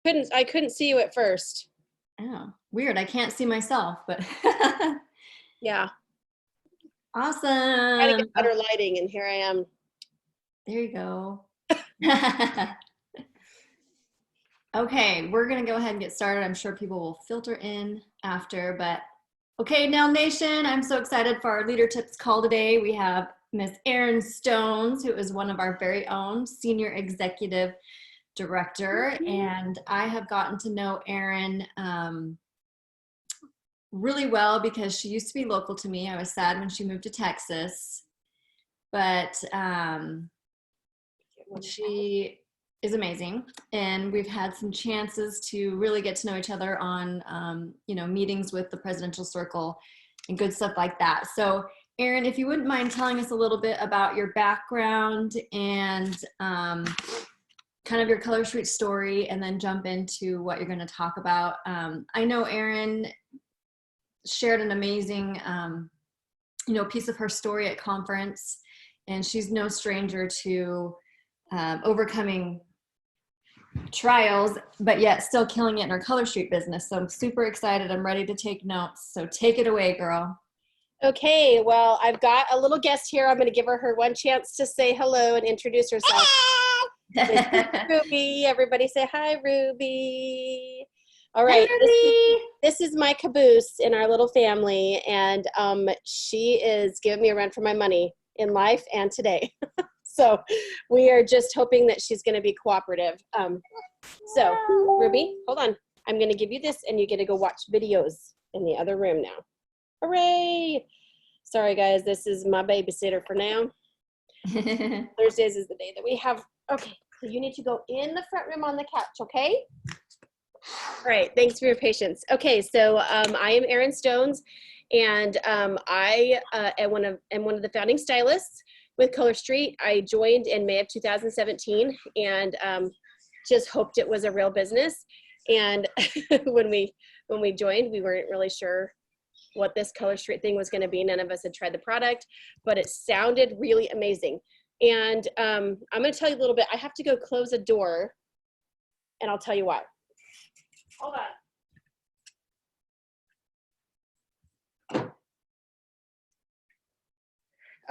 I couldn't see you at first. Oh, weird. I can't see myself, but Yeah. awesome. Trying to get better lighting, and here I am. There you go. Okay, we're gonna go ahead and get started. I'm sure people will filter in after, but okay, Nail Nation, I'm so excited for our Leader Tips call today. We have Miss Erin Stones, who is one of our very own Senior Executive Director, and I have gotten to know Erin really well because she used to be local to me. I was sad when she moved to Texas, but she is amazing, and we've had some chances to really get to know each other on meetings with the Presidential Circle and good stuff like that. So Erin, if you wouldn't mind telling us a little bit about your background and kind of your Color Street story, and then jump into what you're going to talk about. I know Erin shared an amazing piece of her story at conference, and she's no stranger to overcoming trials, but yet still killing it in her Color Street business. So I'm super excited. I'm ready to take notes. So take it away, girl. Okay, well, I've got a little guest here. I'm going to give her one chance to say hello and introduce herself. This is Ruby. Everybody say hi, Ruby. All right, Hi, this is my caboose in our little family, and she is giving me a run for my money in life and today. So we are just hoping that she's going to be cooperative. So Ruby, hold on. I'm going to give you this, and you get to go watch videos in the other room now. Hooray! Sorry, guys. This is my babysitter for now. Thursdays is the day that we have. Okay, so you need to go in the front room on the couch, okay? All right, thanks for your patience. Okay, so I am Erin Stones, and I am one of the founding stylists with Color Street. I joined in May of 2017, and just hoped it was a real business. And when we joined, we weren't really sure what this Color Street thing was going to be. None of us had tried the product, but it sounded really amazing. And I'm going to tell you a little bit. I have to go close a door, and I'll tell you why. Hold on.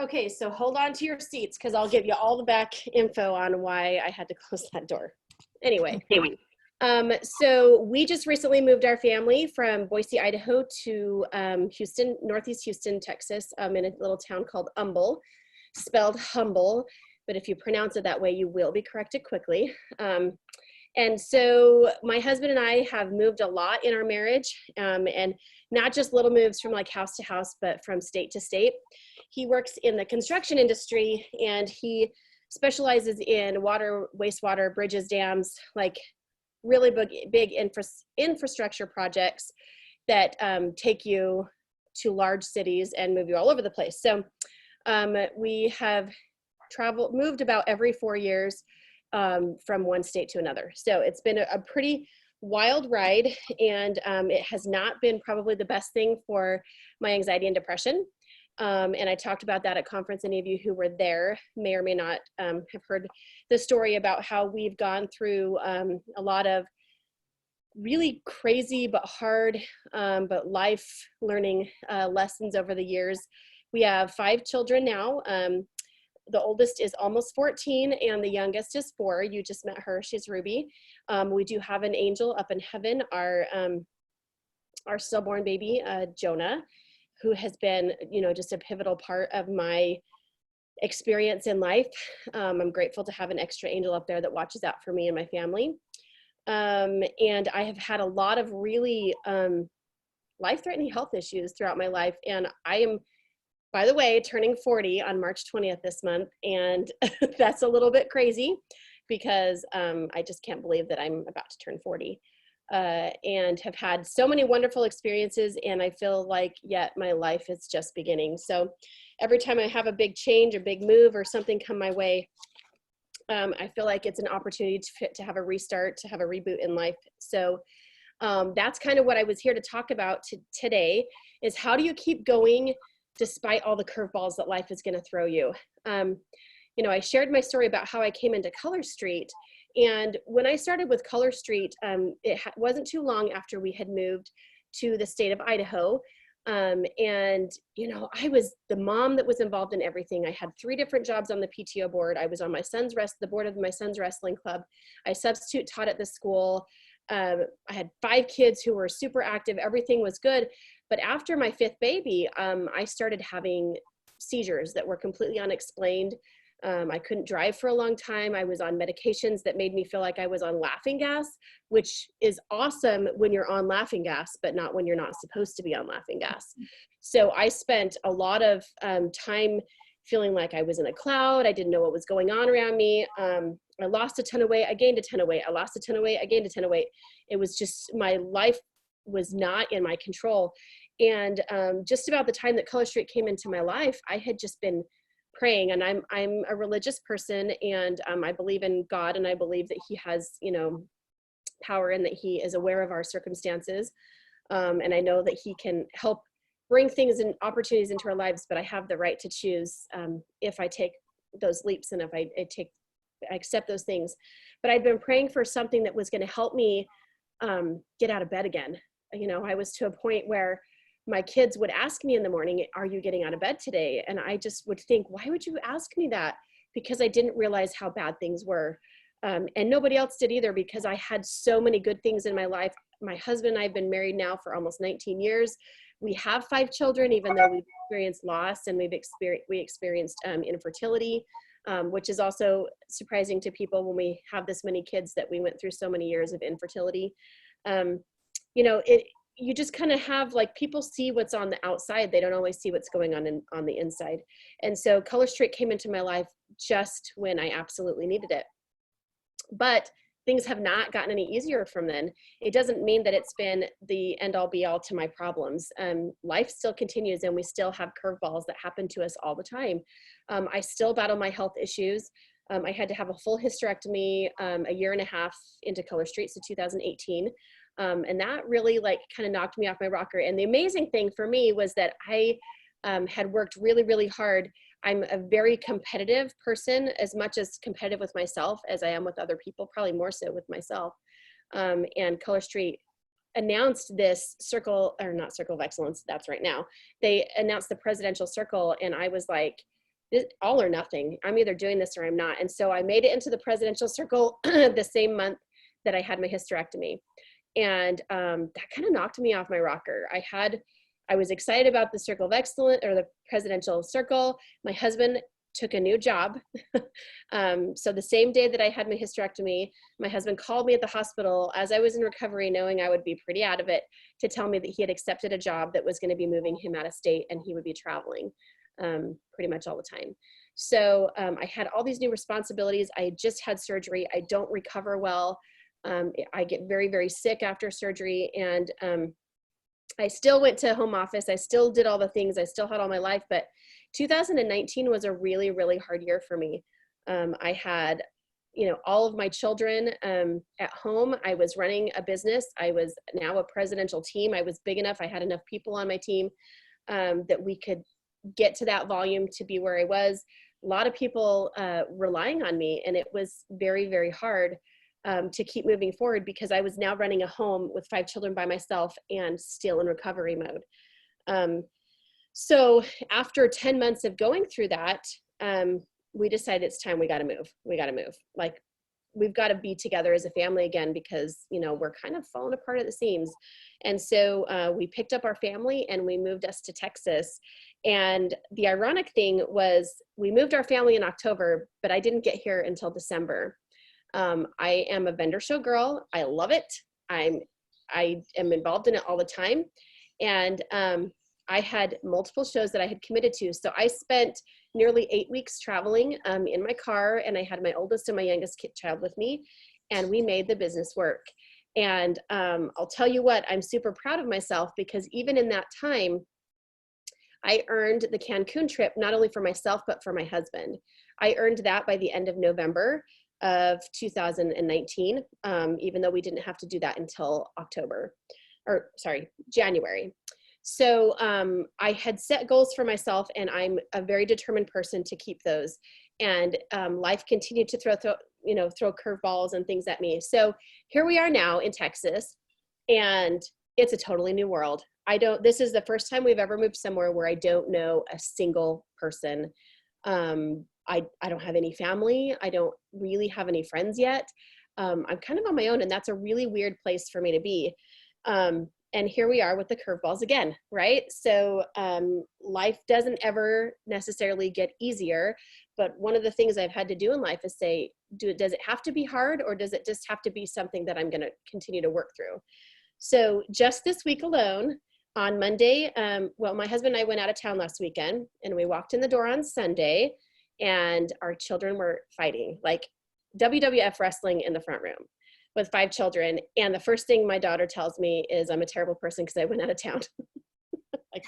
Okay, so hold on to your seats, because I'll give you all the back info on why I had to close that door. Anyway. So we just recently moved our family from Boise, Idaho to Houston, Northeast Houston, Texas, in a little town called Humble, spelled humble, but if you pronounce it that way, you will be corrected quickly. And so my husband and I have moved a lot in our marriage, and not just little moves from like house to house, but from state to state. He works in the construction industry, and he specializes in water, wastewater, bridges, dams, like really big infrastructure projects that take you to large cities and move you all over the place. So we have moved about every 4 years from one state to another. So it's been a pretty wild ride, and it has not been probably the best thing for my anxiety and depression. And I talked about that at conference. Any of you who were there may or may not have heard the story about how we've gone through a lot of really crazy but hard but life learning lessons over the years. We have 5 children now. The oldest is almost 14, and the youngest is 4. You just met her. She's Ruby. We do have an angel up in heaven, our stillborn baby, Jonah, who has been, just a pivotal part of my experience in life. I'm grateful to have an extra angel up there that watches out for me and my family. And I have had a lot of really life-threatening health issues throughout my life. And I am, by the way, turning 40 on March 20th this month. And that's a little bit crazy because I just can't believe that I'm about to turn 40. And have had so many wonderful experiences, and I feel like yet my life is just beginning. So every time I have a big change, a big move, or something come my way, I feel like it's an opportunity to have a restart, to have a reboot in life. So that's kind of what I was here to talk about today, is how do you keep going despite all the curveballs that life is going to throw you. I shared my story about how I came into Color Street, And when I started with Color Street, it wasn't too long after we had moved to the state of Idaho. And, you know, I was the mom that was involved in everything. I had 3 different jobs on the PTO board. I was on the board of my son's wrestling club. I substitute taught at the school. I had 5 kids who were super active. Everything was good. But after my 5th baby, I started having seizures that were completely unexplained. I couldn't drive for a long time. I was on medications that made me feel like I was on laughing gas, which is awesome when you're on laughing gas, but not when you're not supposed to be on laughing gas. So I spent a lot of time feeling like I was in a cloud. I didn't know what was going on around me. I lost a ton of weight. I gained a ton of weight. I lost a ton of weight. I gained a ton of weight. It was just, my life was not in my control. And just about the time that Color Street came into my life, I had just been praying, and I'm a religious person, and I believe in God, and I believe that He has, you know, power, and that He is aware of our circumstances, and I know that He can help bring things and opportunities into our lives, but I have the right to choose if I take those leaps, and if I accept those things. But I'd been praying for something that was going to help me get out of bed again. You know, I was to a point where my kids would ask me in the morning, "Are you getting out of bed today?" And I just would think, why would you ask me that? Because I didn't realize how bad things were. And nobody else did either, because I had so many good things in my life. My husband and I have been married now for almost 19 years. We have 5 children, even though we've experienced loss, and we experienced infertility, which is also surprising to people when we have this many kids, that we went through so many years of infertility. You know, you just kind of have, like, people see what's on the outside. They don't always see what's going on the inside. And so Color Street came into my life just when I absolutely needed it. But things have not gotten any easier from then. It doesn't mean that it's been the end all be all to my problems. Life still continues, and we still have curveballs that happen to us all the time. I still battle my health issues. I had to have a full hysterectomy a year and a half into Color Street, so 2018. And that really, like, kind of knocked me off my rocker. And the amazing thing for me was that I had worked really, really hard. I'm a very competitive person, as much as competitive with myself as I am with other people, probably more so with myself. And Color Street announced this circle, or not Circle of Excellence, that's right now. They announced the Presidential Circle, and I was like, all or nothing. I'm either doing this or I'm not. And so I made it into the Presidential Circle the same month that I had my hysterectomy. And that kind of knocked me off my rocker. I was excited about the Circle of Excellence, or the Presidential Circle. My husband took a new job. So the same day that I had my hysterectomy, my husband called me at the hospital as I was in recovery, knowing I would be pretty out of it, to tell me that he had accepted a job that was going to be moving him out of state, and he would be traveling pretty much all the time. So I had all these new responsibilities. I had just had surgery. I don't recover well. I get very, very sick after surgery, and I still went to home office. I still did all the things. I still had all my life, but 2019 was a really, really hard year for me. I had, you know, all of my children at home. I was running a business. I was now a presidential team. I was big enough. I had enough people on my team that we could get to that volume to be where I was. A lot of people relying on me, and it was very, very hard to keep moving forward, because I was now running a home with 5 children by myself and still in recovery mode. So after 10 months of going through that, we decided it's time. We got to move. We got to move. Like, we've got to be together as a family again, because, you know, we're kind of falling apart at the seams. And so we picked up our family and we moved us to Texas. And the ironic thing was, we moved our family in October, but I didn't get here until December. I am a vendor show girl. I love it. I am involved in it all the time. And I had multiple shows that I had committed to. So I spent nearly 8 weeks traveling in my car, and I had my oldest and my youngest child with me, and we made the business work. And I'll tell you what, I'm super proud of myself, because even in that time, I earned the Cancun trip, not only for myself, but for my husband. I earned that by the end of November of 2019, even though we didn't have to do that until January. So I had set goals for myself, and I'm a very determined person to keep those. And life continued to throw curveballs and things at me. So here we are now in Texas, and it's a totally new world. This is the first time we've ever moved somewhere where I don't know a single person. I don't have any family. I don't really have any friends yet. I'm kind of on my own, and that's a really weird place for me to be. And here we are with the curveballs again, right? So life doesn't ever necessarily get easier, but one of the things I've had to do in life is say, does it have to be hard, or does it just have to be something that I'm gonna continue to work through? So just this week alone, on Monday, my husband and I went out of town last weekend, and we walked in the door on Sunday, and our children were fighting, like WWF wrestling in the front room with 5 children. And the first thing my daughter tells me is I'm a terrible person because I went out of town. Like,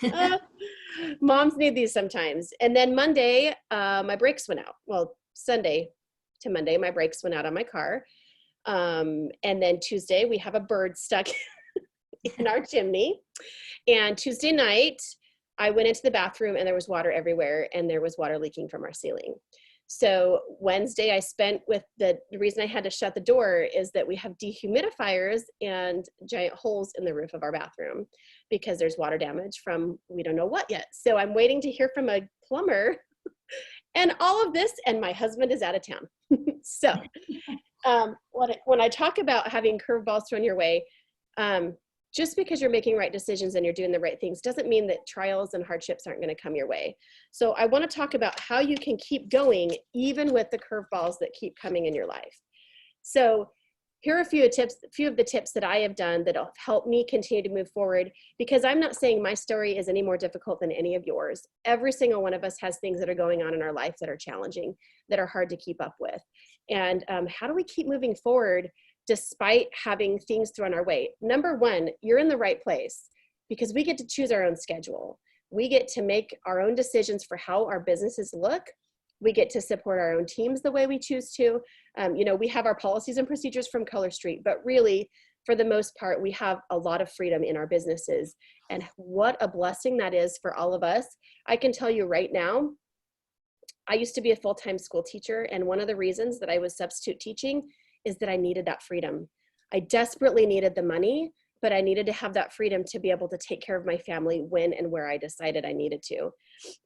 moms need these sometimes. And then Monday, my brakes went out. Well, Sunday to Monday, my brakes went out on my car. And then Tuesday, we have a bird stuck in our chimney. And Tuesday night, I went into the bathroom and there was water everywhere, and there was water leaking from our ceiling. So Wednesday I spent with the reason I had to shut the door is that we have dehumidifiers and giant holes in the roof of our bathroom because there's water damage from we don't know what yet. So I'm waiting to hear from a plumber and all of this, and my husband is out of town. So when I talk about having curveballs thrown your way, just because you're making right decisions and you're doing the right things doesn't mean that trials and hardships aren't going to come your way. So I want to talk about how you can keep going even with the curveballs that keep coming in your life. So here are a few of the tips that I have done that have helped me continue to move forward, because I'm not saying my story is any more difficult than any of yours. Every single one of us has things that are going on in our life that are challenging, that are hard to keep up with. And how do we keep moving forward despite having things thrown our way? Number one, you're in the right place because we get to choose our own schedule. We get to make our own decisions for how our businesses look. We get to support our own teams the way we choose to. We have our policies and procedures from Color Street, but really, for the most part, we have a lot of freedom in our businesses. And what a blessing that is for all of us. I can tell you right now, I used to be a full-time school teacher, and one of the reasons that I was substitute teaching is that I needed that freedom. I desperately needed the money, but I needed to have that freedom to be able to take care of my family when and where I decided I needed to.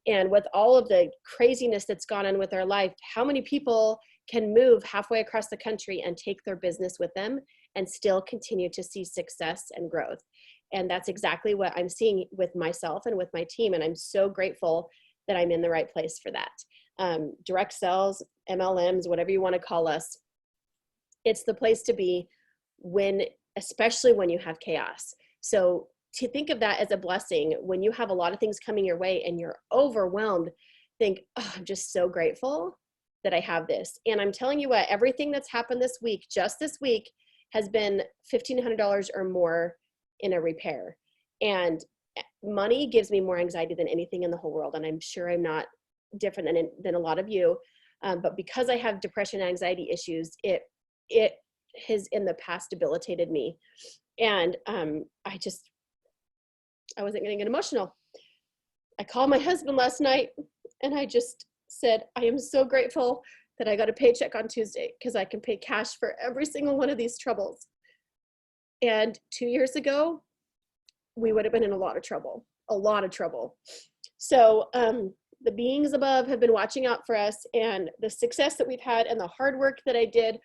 And with all of the craziness that's gone on with our life, how many people can move halfway across the country and take their business with them and still continue to see success and growth? And that's exactly what I'm seeing with myself and with my team. And I'm so grateful that I'm in the right place for that. Direct sales, MLMs, whatever you want to call us, it's the place to be especially when you have chaos. So to think of that as a blessing, when you have a lot of things coming your way and you're overwhelmed, think, oh, I'm just so grateful that I have this. And I'm telling you what, everything that's happened this week, just this week, has been $1,500 or more in a repair. And money gives me more anxiety than anything in the whole world. And I'm sure I'm not different than a lot of you. But because I have depression and anxiety issues, it has in the past debilitated me. And I wasn't going to get emotional. I called my husband last night and I just said, I am so grateful that I got a paycheck on Tuesday because I can pay cash for every single one of these troubles. And 2 years ago, we would have been in a lot of trouble. So the beings above have been watching out for us, and the success that we've had and the hard work that I did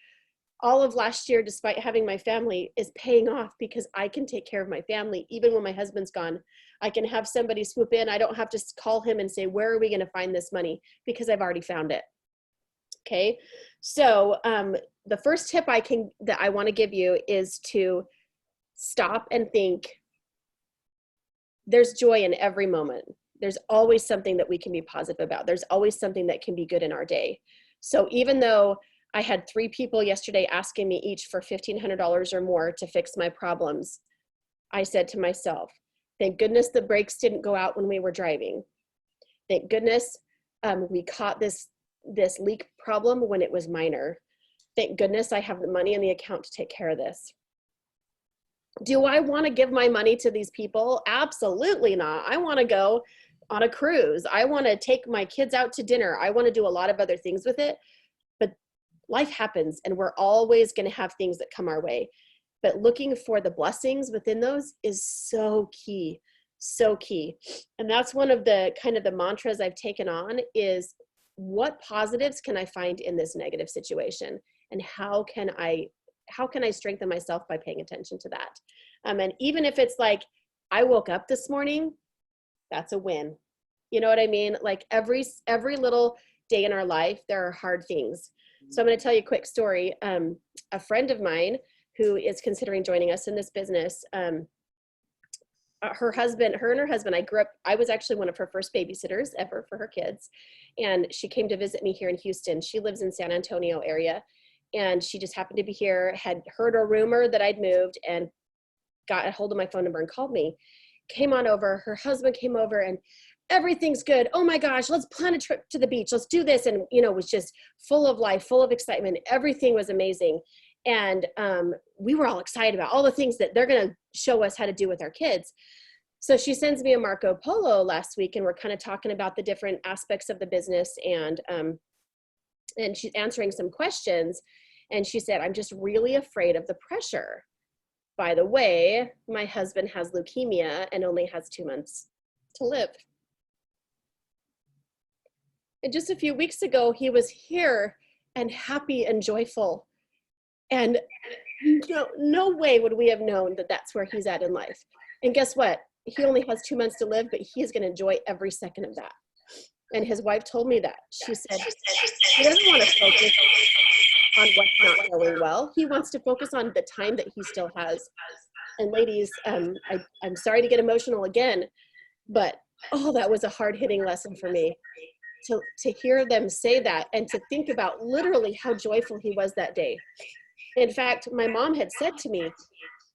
all of last year, despite having my family, is paying off because I can take care of my family. Even when my husband's gone, I can have somebody swoop in. I don't have to call him and say, where are we going to find this money? Because I've already found it. Okay. So the first tip that I want to give you is to stop and think. There's joy in every moment. There's always something that we can be positive about. There's always something that can be good in our day. So even though I had 3 people yesterday asking me each for $1,500 or more to fix my problems, I said to myself, thank goodness the brakes didn't go out when we were driving. Thank goodness we caught this leak problem when it was minor. Thank goodness I have the money in the account to take care of this. Do I want to give my money to these people? Absolutely not. I want to go on a cruise. I want to take my kids out to dinner. I want to do a lot of other things with it. But life happens, and we're always going to have things that come our way. But looking for the blessings within those is so key, so key. And that's one of the kind of the mantras I've taken on is, what positives can I find in this negative situation? And how can I strengthen myself by paying attention to that? And even if it's like, I woke up this morning, that's a win. You know what I mean? Like every little day in our life, there are hard things. So I'm going to tell you a quick story. A friend of mine who is considering joining us in this business, her and her husband, I was actually one of her first babysitters ever for her kids. And she came to visit me here in Houston. She lives in San Antonio area. And she just happened to be here, had heard a rumor that I'd moved, and got a hold of my phone number and called me. Came on over, her husband came over, and everything's good. Oh my gosh, let's plan a trip to the beach. Let's do this. And, was just full of life, full of excitement. Everything was amazing. And we were all excited about all the things that they're going to show us how to do with our kids. So she sends me a Marco Polo last week, and we're kind of talking about the different aspects of the business, and she's answering some questions. And she said, I'm just really afraid of the pressure. By the way, my husband has leukemia and only has 2 months to live. And just a few weeks ago, he was here and happy and joyful. And no way would we have known that that's where he's at in life. And guess what? He only has 2 months to live, but he's going to enjoy every second of that. And his wife told me that. She said he doesn't want to focus on what's not going well. He wants to focus on the time that he still has. And ladies, I'm sorry to get emotional again, but that was a hard-hitting lesson for me. To hear them say that, and to think about literally how joyful he was that day. In fact, my mom had said to me,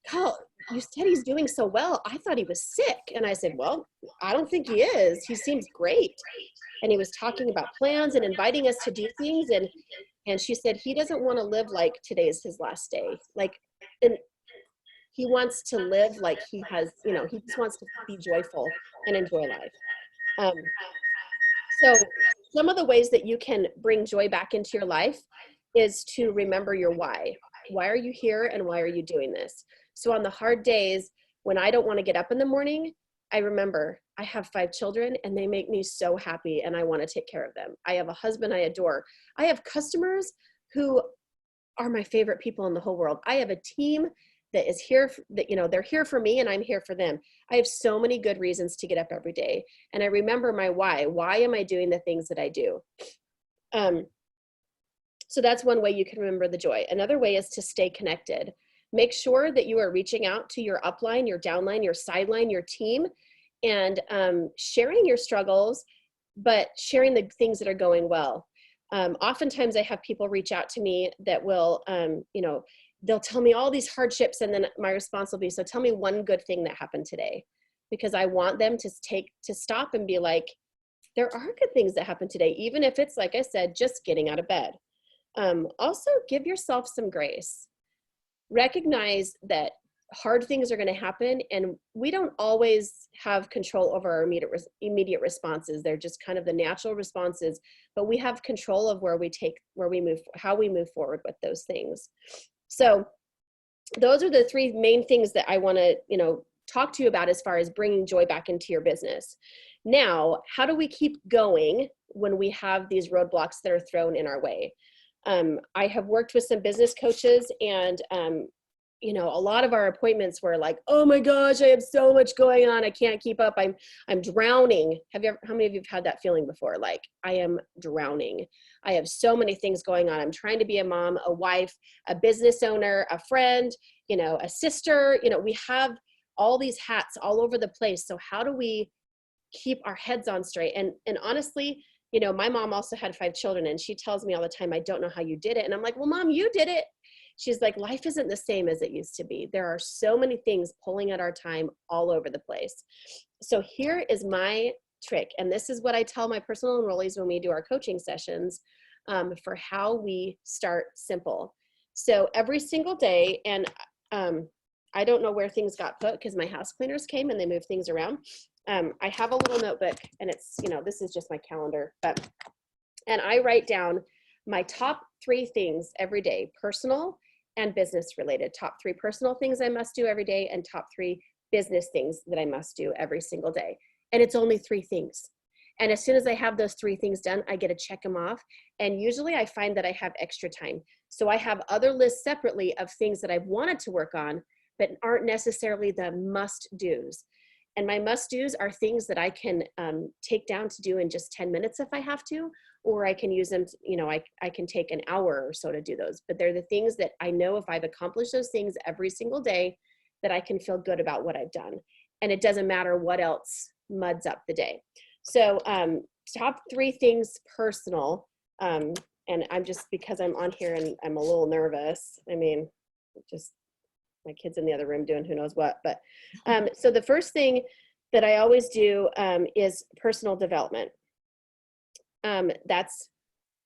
Carl, you said he's doing so well. I thought he was sick. And I said, well, I don't think he is. He seems great. And he was talking about plans and inviting us to do things. And she said, he doesn't want to live like today is his last day. And he wants to live like he has, he just wants to be joyful and enjoy life. So some of the ways that you can bring joy back into your life is to remember your why. Why are you here, and why are you doing this? So on the hard days when I don't want to get up in the morning, I remember I have 5 children and they make me so happy, and I want to take care of them. I have a husband I adore. I have customers who are my favorite people in the whole world. I have a team that is here, they're here for me and I'm here for them. I have so many good reasons to get up every day. And I remember my why. Why am I doing the things that I do? So that's one way you can remember the joy. Another way is to stay connected. Make sure that you are reaching out to your upline, your downline, your sideline, your team, and sharing your struggles, but sharing the things that are going well. Oftentimes I have people reach out to me that will, they'll tell me all these hardships, and then my response will be, so tell me one good thing that happened today, because I want them to stop and be like, there are good things that happened today, even if it's, like I said, just getting out of bed. Also, give yourself some grace. Recognize that hard things are going to happen, and we don't always have control over our immediate responses. They're just kind of the natural responses, but we have control of how we move forward with those things. So those are the 3 main things that I want to, talk to you about as far as bringing joy back into your business. Now, how do we keep going when we have these roadblocks that are thrown in our way? I have worked with some business coaches, and a lot of our appointments were like, oh my gosh, I have so much going on, I can't keep up, I'm drowning. How many of you have had that feeling before? Like, I am drowning. I have so many things going on. I'm trying to be a mom, a wife, a business owner, a friend, a sister. We have all these hats all over the place. So how do we keep our heads on straight? And honestly, my mom also had 5 children, and she tells me all the time, I don't know how you did it. And I'm like, well, Mom, you did it. She's like, life isn't the same as it used to be. There are so many things pulling at our time all over the place. So here is my trick. And this is what I tell my personal enrollees when we do our coaching sessions, for how we start simple. So every single day, and I don't know where things got put because my house cleaners came and they moved things around. I have a little notebook, and it's, this is just my calendar, and I write down my top 3 things every day, personal and business related. Top 3 personal things I must do every day, and top 3 business things that I must do every single day. And it's only 3 things. And as soon as I have those 3 things done, I get to check them off. And usually I find that I have extra time. So I have other lists separately of things that I've wanted to work on, but aren't necessarily the must-dos. And my must-dos are things that I can take down to do in just 10 minutes if I have to, or I can use them, I can take an hour or so to do those. But they're the things that I know if I've accomplished those things every single day, that I can feel good about what I've done. And it doesn't matter what else muds up the day. So top 3 things personal, and I'm just, because I'm on here and I'm a little nervous. I mean, just my kid's in the other room doing who knows what. But so the first thing that I always do is personal development. That's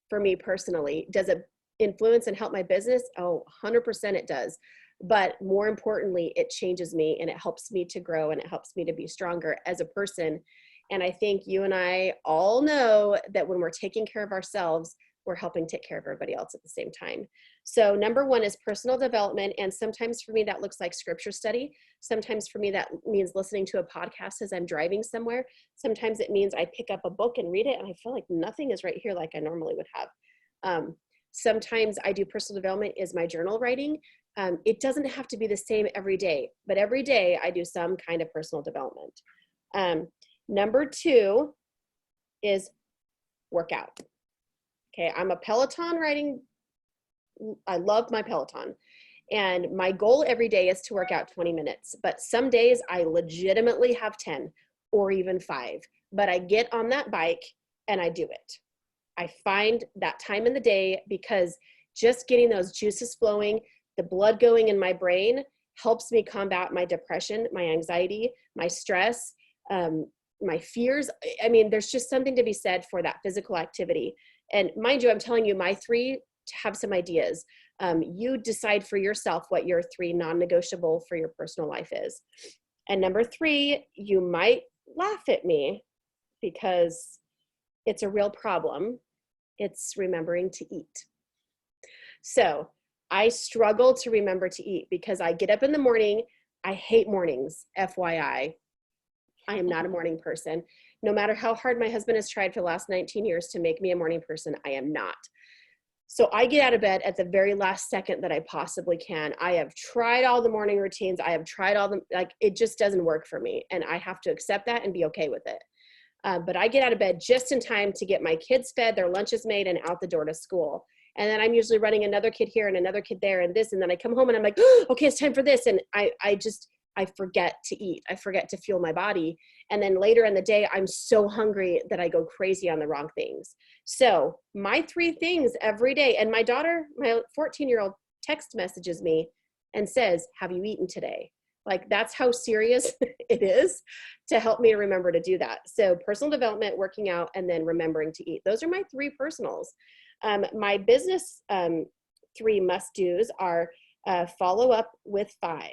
for me personally. Does it influence and help my business? Oh, 100% it does. But more importantly, it changes me and it helps me to grow and it helps me to be stronger as a person. And I think you and I all know that when we're taking care of ourselves, we're helping take care of everybody else at the same time. So number 1 is personal development. And sometimes for me, that looks like scripture study. Sometimes for me, that means listening to a podcast as I'm driving somewhere. Sometimes it means I pick up a book and read it, and I feel like nothing is right here like I normally would have. Sometimes I do personal development is my journal writing. It doesn't have to be the same every day, but every day I do some kind of personal development. Number 2 is workout. Okay, I'm a Peloton riding. I love my Peloton. And my goal every day is to work out 20 minutes. But some days I legitimately have 10 or even 5. But I get on that bike and I do it. I find that time in the day, because just getting those juices flowing, the blood going in my brain, helps me combat my depression, my anxiety, my stress, my fears. I mean, there's just something to be said for that physical activity. And mind you, I'm telling you, my 3 have some ideas. You decide for yourself what your 3 non-negotiable for your personal life is. And number 3, you might laugh at me because it's a real problem. It's remembering to eat. So I struggle to remember to eat because I get up in the morning. I hate mornings, FYI. I am not a morning person. No matter how hard my husband has tried for the last 19 years to make me a morning person, I am not. So I get out of bed at the very last second that I possibly can. I have tried all the morning routines. I have tried all the, it just doesn't work for me. And I have to accept that and be okay with it. But I get out of bed just in time to get my kids fed, their lunches made, and out the door to school. And then I'm usually running another kid here and another kid there and this. And then I come home and I'm like, oh, okay, it's time for this. And I forget to eat. I forget to fuel my body. And then later in the day, I'm so hungry that I go crazy on the wrong things. So my 3 things every day, and my daughter, my 14-year-old text messages me and says, have you eaten today? Like, that's how serious it is to help me remember to do that. So personal development, working out, and then remembering to eat. Those are my 3 personals. My business 3 must-dos are follow up with 5.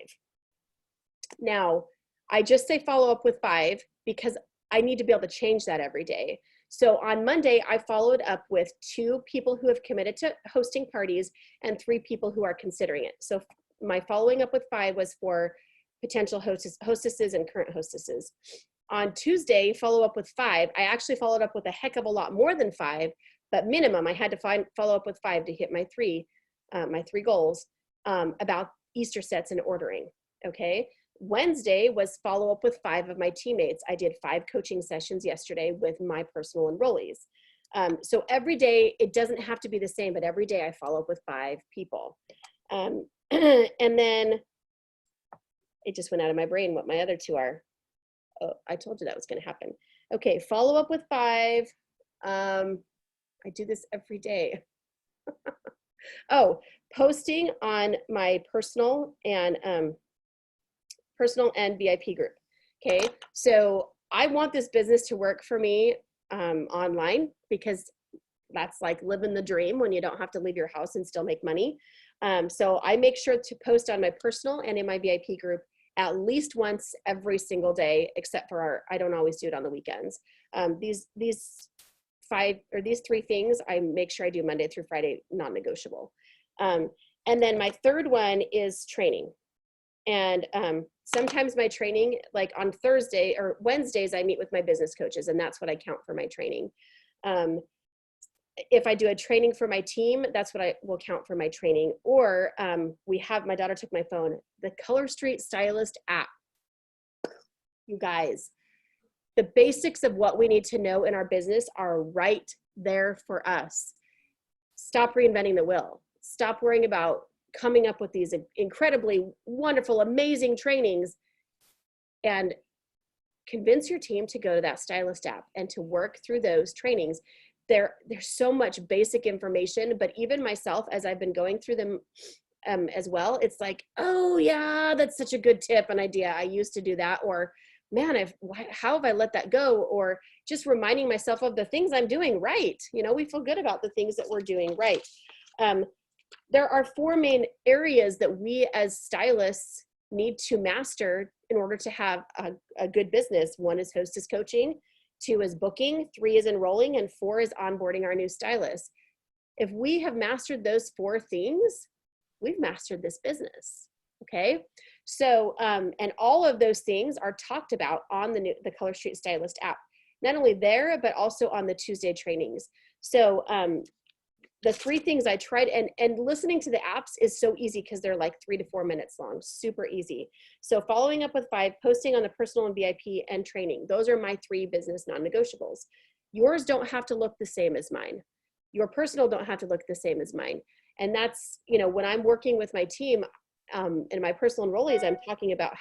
Now, I just say follow up with 5 because I need to be able to change that every day. So on Monday, I followed up with 2 people who have committed to hosting parties and 3 people who are considering it. So my following up with 5 was for potential hostesses and current hostesses. On Tuesday, follow up with 5. I actually followed up with a heck of a lot more than 5, but minimum, I had to follow up with 5 to hit my 3 goals about Easter sets and ordering, okay? Wednesday was follow up with 5 of my teammates. I did 5 coaching sessions yesterday with my personal enrollees. So every day, it doesn't have to be the same, but every day I follow up with 5 people. And then it just went out of my brain what my other 2 are. Oh, I told you that was going to happen. Okay, follow up with 5. I do this every day. Oh, posting on my personal and VIP group. Okay, so I want this business to work for me online because that's like living the dream when you don't have to leave your house and still make money. So I make sure to post on my personal and in my VIP group at least once every single day, except for I don't always do it on the weekends. These three things I make sure I do Monday through Friday, non-negotiable. And then my third one is training. And sometimes my training, like on Thursday or Wednesdays, I meet with my business coaches, and that's what I count for my training. If I do a training for my team, that's what I will count for my training. Or my daughter took my phone, the Color Street Stylist app. You guys, the basics of what we need to know in our business are right there for us. Stop reinventing the wheel. Stop worrying about coming up with these incredibly wonderful, amazing trainings, and convince your team to go to that stylist app and to work through those trainings. There's so much basic information, but even myself, as I've been going through them as well, it's like, oh yeah, that's such a good tip and idea. I used to do that, or man, how have I let that go? Or just reminding myself of the things I'm doing right. We feel good about the things that we're doing right. There are 4 main areas that we as stylists need to master in order to have a good business. 1 is hostess coaching, 2 is booking, 3 is enrolling, and 4 is onboarding our new stylists. If we have mastered those 4 things, we've mastered this business. Okay. So, and all of those things are talked about on the Color Street Stylist app, not only there, but also on the Tuesday trainings. So, the 3 things I tried, and listening to the apps is so easy because they're like 3 to 4 minutes long, super easy. So following up with 5, posting on the personal and VIP, and training. Those are my 3 business non-negotiables. Yours don't have to look the same as mine. Your personal don't have to look the same as mine. And that's, when I'm working with my team in my personal enrollees, I'm talking about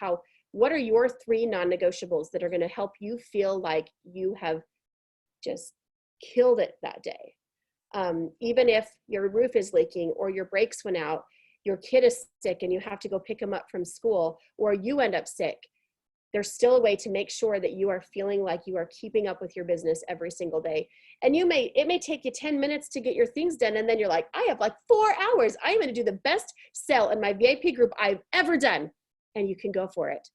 what are your 3 non-negotiables that are going to help you feel like you have just killed it that day. Even if your roof is leaking, or your brakes went out, your kid is sick and you have to go pick them up from school, or you end up sick, there's still a way to make sure that you are feeling like you are keeping up with your business every single day. And it may take you 10 minutes to get your things done. And then you're like, I have like 4 hours. I'm going to do the best sell in my VIP group I've ever done. And you can go for it.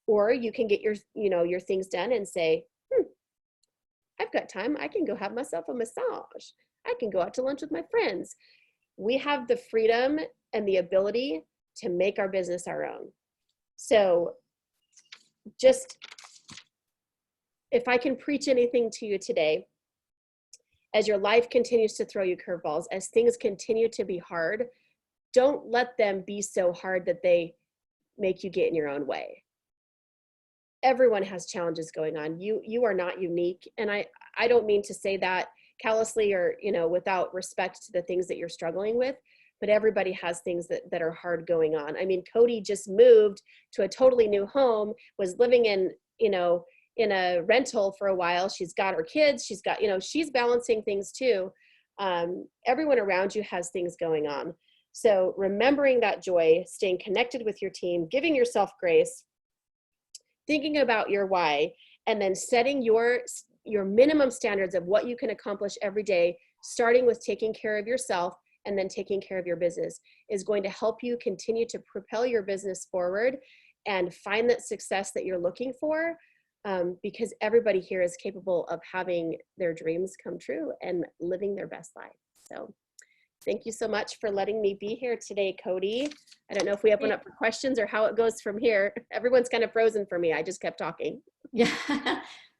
Or you can get your things done and say, I've got time. I can go have myself a massage. I can go out to lunch with my friends. We have the freedom and the ability to make our business our own. So just, if I can preach anything to you today, as your life continues to throw you curveballs, as things continue to be hard, don't let them be so hard that they make you get in your own way. Everyone has challenges going on. You are not unique. And I don't mean to say that callously or, without respect to the things that you're struggling with, but everybody has things that are hard going on. I mean, Cody just moved to a totally new home, was living in a rental for a while. She's got her kids, she's got, she's balancing things too. Everyone around you has things going on. So remembering that joy, staying connected with your team, giving yourself grace, thinking about your why, and then setting your minimum standards of what you can accomplish every day, starting with taking care of yourself and then taking care of your business, is going to help you continue to propel your business forward and find that success that you're looking for, because everybody here is capable of having their dreams come true and living their best life. So thank you so much for letting me be here today, Cody. I don't know if we open up for questions or how it goes from here. Everyone's kind of frozen for me. I just kept talking. Yeah.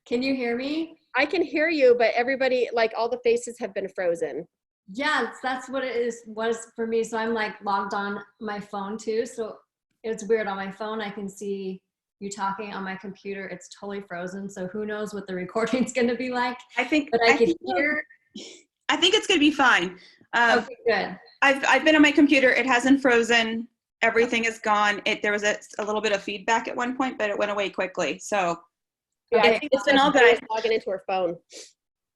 Can you hear me? I can hear you, but everybody, like all the faces have been frozen. Yeah, that's what it was for me. So I'm like logged on my phone too. So it's weird. On my phone, I can see you talking. On my computer, it's totally frozen. So who knows what the recording's going to be like. I think it's going to be fine. Okay, good. I've been on my computer. It hasn't frozen. Everything is gone. There was a little bit of feedback at one point, but it went away quickly. So yeah, okay, I think it's been all good. Logging into her phone.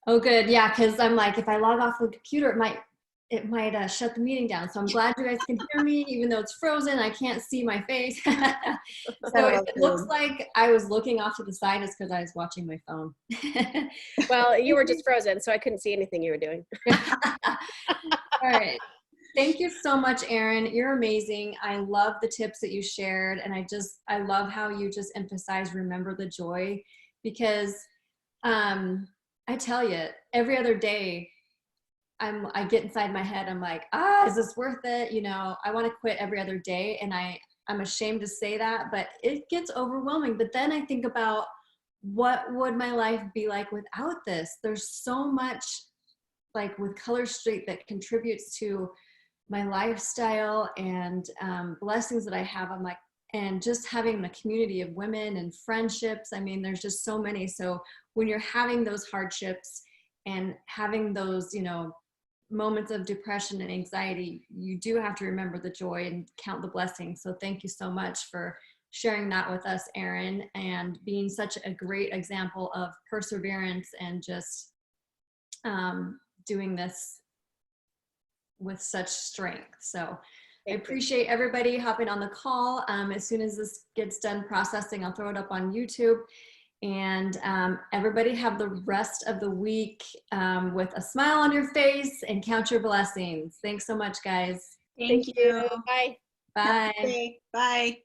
Oh, good. Yeah, because I'm like, if I log off the computer, it might it might shut the meeting down. So I'm glad you guys can hear me, even though it's frozen. I can't see my face. So if it looks like I was looking off to the side, it's because I was watching my phone. Well, you were just frozen, so I couldn't see anything you were doing. All right. Thank you so much, Erin. You're amazing. I love the tips that you shared. And I love how you just emphasize remember the joy, because I tell you, every other day, I get inside my head. I'm like, is this worth it? You know, I want to quit every other day. And I'm ashamed to say that, but it gets overwhelming. But then I think about, what would my life be like without this? There's so much, like with Color Street, that contributes to my lifestyle and blessings that I have. I'm like, and just having a community of women and friendships. I mean, there's just so many. So when you're having those hardships and having those, you know, moments of depression and anxiety, you do have to remember the joy and count the blessings. So thank you so much for sharing that with us, Erin, and being such a great example of perseverance and just doing this with such strength. So I appreciate everybody hopping on the call. As soon as this gets done processing, I'll throw it up on YouTube. And everybody have the rest of the week with a smile on your face and count your blessings. Thank so much, guys. Thank you. Bye. Bye. Bye.